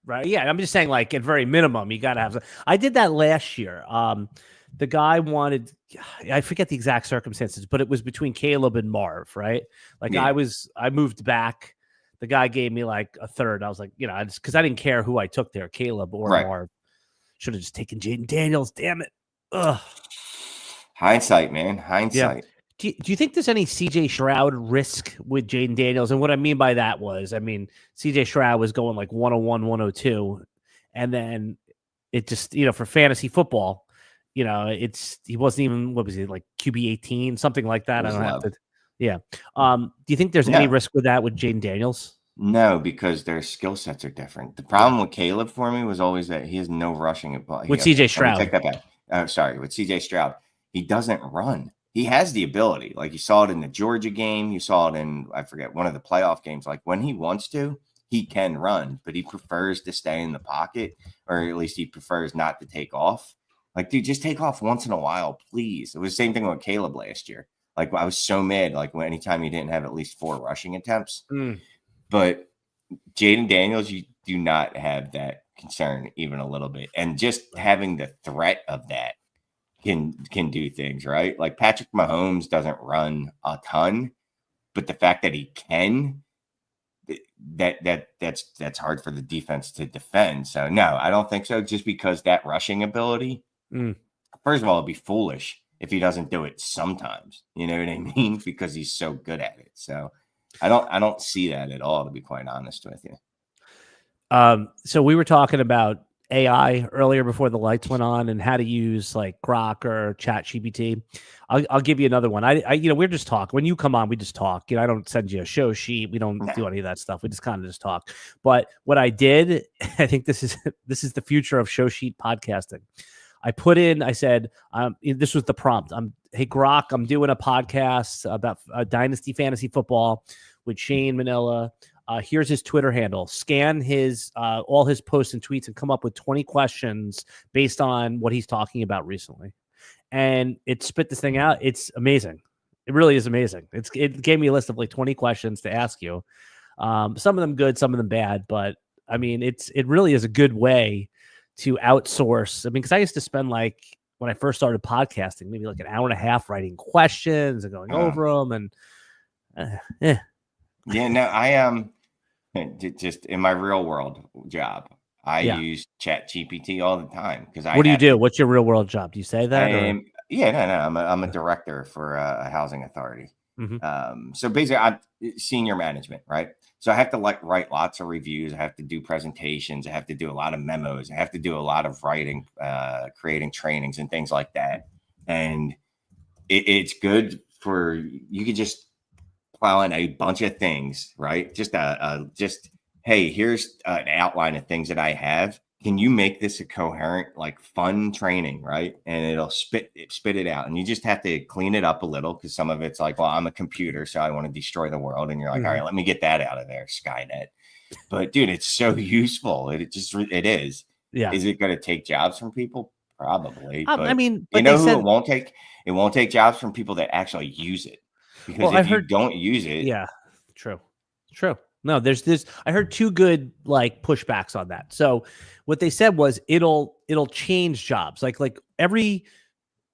Right. Yeah. I'm just saying, like, at very minimum, you got to have. I did that last year. The guy wanted, I forget the exact circumstances, but it was between Caleb and Marv, right? Like I moved back. The guy gave me like a third. I was like, because I didn't care who I took there, Caleb or Marv. Should have just taken Jaden Daniels. Damn it. Ugh. Hindsight, man. Hindsight. Yeah. Do you think there's any CJ Stroud risk with Jaden Daniels? And what I mean by that was, CJ Stroud was going like 101, 102. And then it just, for fantasy football, he wasn't even, what was he, like QB 18, something like that. I don't have to. Yeah. Do you think there's any risk with that with Jaden Daniels? No, because their skill sets are different. The problem with Caleb for me was always that he has no rushing ability. With CJ Stroud. Take that back. With CJ Stroud, he doesn't run. He has the ability. Like, you saw it in the Georgia game. You saw it in, I forget, one of the playoff games. Like, when he wants to, he can run, but he prefers to stay in the pocket, or at least he prefers not to take off. Like, dude, just take off once in a while, please. It was the same thing with Caleb last year. Like, I was so mad, like, anytime he didn't have at least 4 rushing attempts. But Jaden Daniels, you do not have that concern even a little bit. And just having the threat of that can do things, right? Like, Patrick Mahomes doesn't run a ton, but the fact that he can, that's hard for the defense to defend. So no, I don't think so. Just because that rushing ability, first of all, it'd be foolish if he doesn't do it sometimes. You know what I mean? Because he's so good at it. So I don't see that at all, to be quite honest with you. So we were talking about AI earlier before the lights went on and how to use like Grok or Chat GPT. I'll give you another one. We're just talking. When you come on, we just talk. I don't send you a show sheet. We don't do any of that stuff. We just kind of just talk. But what I did, I think this is the future of show sheet podcasting. I said, this was the prompt. Hey Grok, I'm doing a podcast about Dynasty fantasy football with Shane Manilla. Here's his Twitter handle. Scan his all his posts and tweets and come up with 20 questions based on what he's talking about recently. And it spit this thing out. It's amazing. It really is amazing. It gave me a list of like 20 questions to ask you. Some of them good, some of them bad. But I mean, it really is a good way to outsource. I mean, because I used to spend like when I first started podcasting, maybe like an hour and a half writing questions and going over them. And Yeah, no, I just in my real world job, I use Chat GPT all the time because What do you do? What's your real world job? Do you say that? I'm a director for a housing authority. Mm-hmm. So basically, I'm senior management, right? So I have to write lots of reviews. I have to do presentations. I have to do a lot of memos. I have to do a lot of writing, creating trainings and things like that. And it's good for you could just plow in a bunch of things, right? Just hey, here's an outline of things that I have. Can you make this a coherent, like fun training, right? And it'll spit it out. And you just have to clean it up a little because some of it's like, well, I'm a computer, so I want to destroy the world. And you're like, all right, let me get that out of there, Skynet. But dude, it's so useful. It is. Yeah. Is it going to take jobs from people? Probably. But it won't take? It won't take jobs from people that actually use it. Because if you don't use it. Yeah, true. No, there's this. I heard two good like pushbacks on that. So what they said was it'll change jobs. Like every,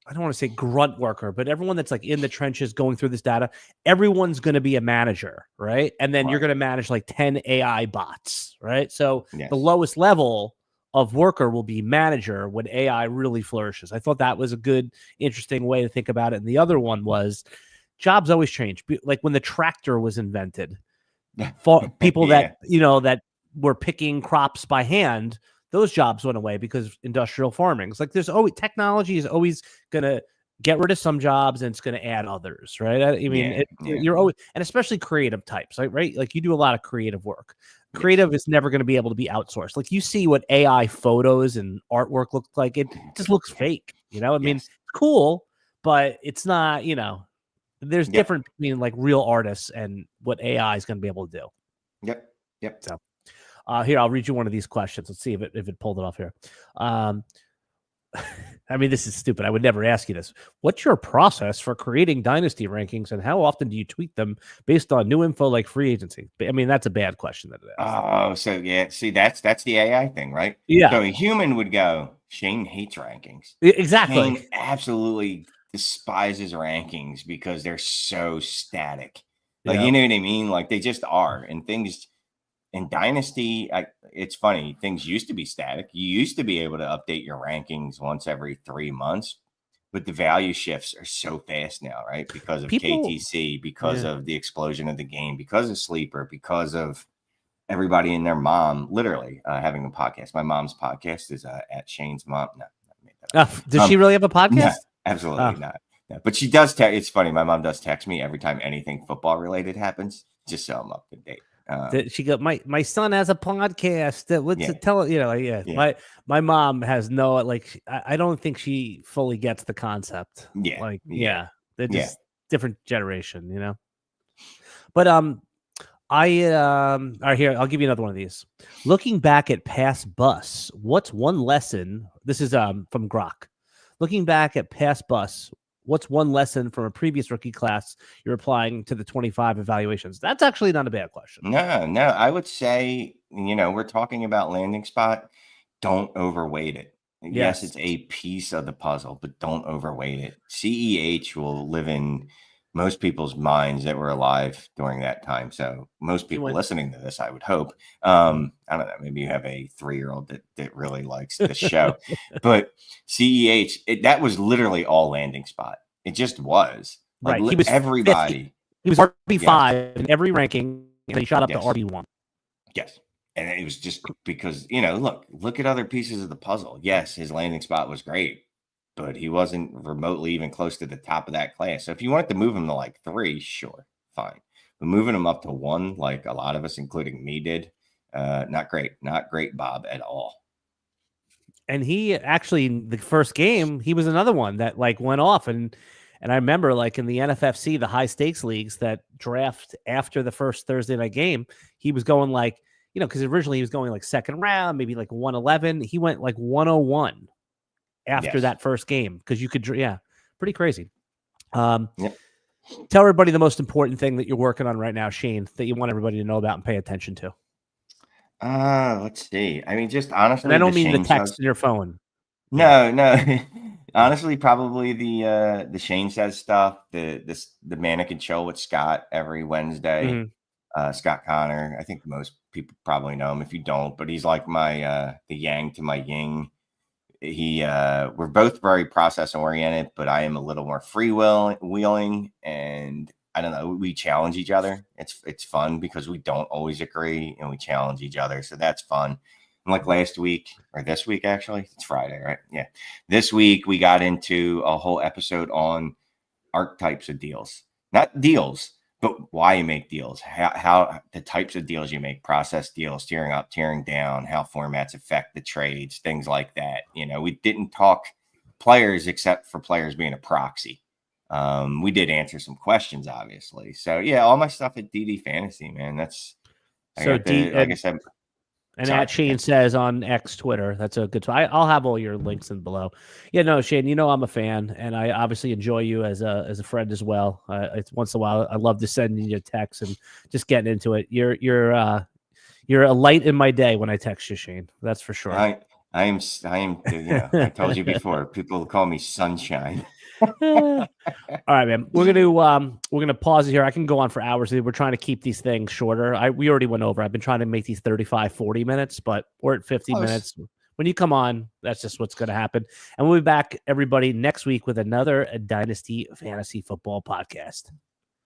I don't want to say grunt worker, but everyone that's like in the trenches going through this data, everyone's going to be a manager, right? And then you're going to manage like 10 AI bots, right? So the lowest level of worker will be manager when AI really flourishes. I thought that was a good, interesting way to think about it. And the other one was jobs always change. Like when the tractor was invented, for people that that were picking crops by hand, those jobs went away because industrial farming. It's like there's always technology is always gonna get rid of some jobs and it's gonna add others, right? I mean, you're always, and especially creative types, right? Like you do a lot of creative work. Creative is never going to be able to be outsourced. Like you see what AI photos and artwork looks like, it just looks fake. I mean, it's cool, but it's not. There's difference between like real artists and what AI is going to be able to do. Yep. So here, I'll read you one of these questions. Let's see if it pulled it off here. I mean, this is stupid. I would never ask you this. What's your process for creating dynasty rankings and how often do you tweak them based on new info like free agency? I mean, that's a bad question that it asks. Oh, so yeah. See, that's the AI thing, right? Yeah. So a human would go, Shane hates rankings. Exactly. Shane absolutely despises rankings because they're so static. Like, you know what I mean? Like they just are. And things in Dynasty, it's funny. Things used to be static. You used to be able to update your rankings once every 3 months, but the value shifts are so fast now, right? Because of KTC, because of the explosion of the game, because of Sleeper, because of everybody and their mom literally having a podcast. My mom's podcast is at Shane's mom. No, does she really have a podcast? No, absolutely not. No, but she does. It's funny. My mom does text me every time anything football related happens, just so I'm up to date. She go, my son has a podcast. What's it tell? My mom has no I don't think she fully gets the concept. They're just different generation, But all right, here, I'll give you another one of these. Looking back at past busts, what's one lesson? This is from Grok. Looking back at past busts, what's one lesson from a previous rookie class you're applying to the 25 evaluations? That's actually not a bad question. No. I would say, we're talking about landing spot. Don't overweight it. Yes, it's a piece of the puzzle, but don't overweight it. CEH will live in most people's minds that were alive during that time. So most people listening to this, I would hope. I don't know. Maybe you have a 3-year-old that really likes this show. But CEH, that was literally all landing spot. It just was. Like, right. He was everybody. 50. He was RB5 in every ranking, and he shot up to RB1. Yes. And it was just because, look at other pieces of the puzzle. Yes, his landing spot was great, but he wasn't remotely even close to the top of that class. So if you wanted to move him to like 3, sure, fine. But moving him up to 1, like a lot of us, including me, did, not great. Not great, Bob, at all. And he actually, the first game, he was another one that like went off. And I remember like in the NFFC, the high stakes leagues that draft after the first Thursday night game, he was going like, because originally he was going like second round, maybe like 111. He went like 101 after that first game because you could, pretty crazy. Yep. Tell everybody the most important thing that you're working on right now, Shane, that you want everybody to know about and pay attention to. Let's see. I mean, just honestly, and I don't mean the text in your phone. No. Honestly, probably the Shane Says stuff, the Mannequin Show with Scott every Wednesday. Mm-hmm. Scott Connor. I think most people probably know him if you don't, but he's like my the yang to my yin. We're both very process oriented, but I am a little more freewheeling, and I don't know, we challenge each other. It's fun because we don't always agree and we challenge each other. So that's fun. And like last week or this week, actually, it's Friday, right? Yeah. This week we got into a whole episode on archetypes of deals, not deals, but why you make deals, how the types of deals you make, process deals, tearing up, tearing down, how formats affect the trades, things like that. We didn't talk players except for players being a proxy. We did answer some questions, obviously. So yeah, all my stuff at DD Fantasy, man. That's like I said. And at Shane Says on X Twitter. That's a good. I'll have all your links in below. Yeah, no, Shane. I'm a fan, and I obviously enjoy you as a friend as well. It's once in a while I love to send you a text and just getting into it. You're a light in my day when I text you, Shane. That's for sure. I am. I told you before. People call me sunshine. All right, man. We're gonna pause it here. I can go on for hours. We're trying to keep these things shorter. We already went over. I've been trying to make these 35, 40 minutes, but we're at 50 minutes. When you come on, that's just what's going to happen. And we'll be back, everybody, next week with another Dynasty Fantasy Football podcast.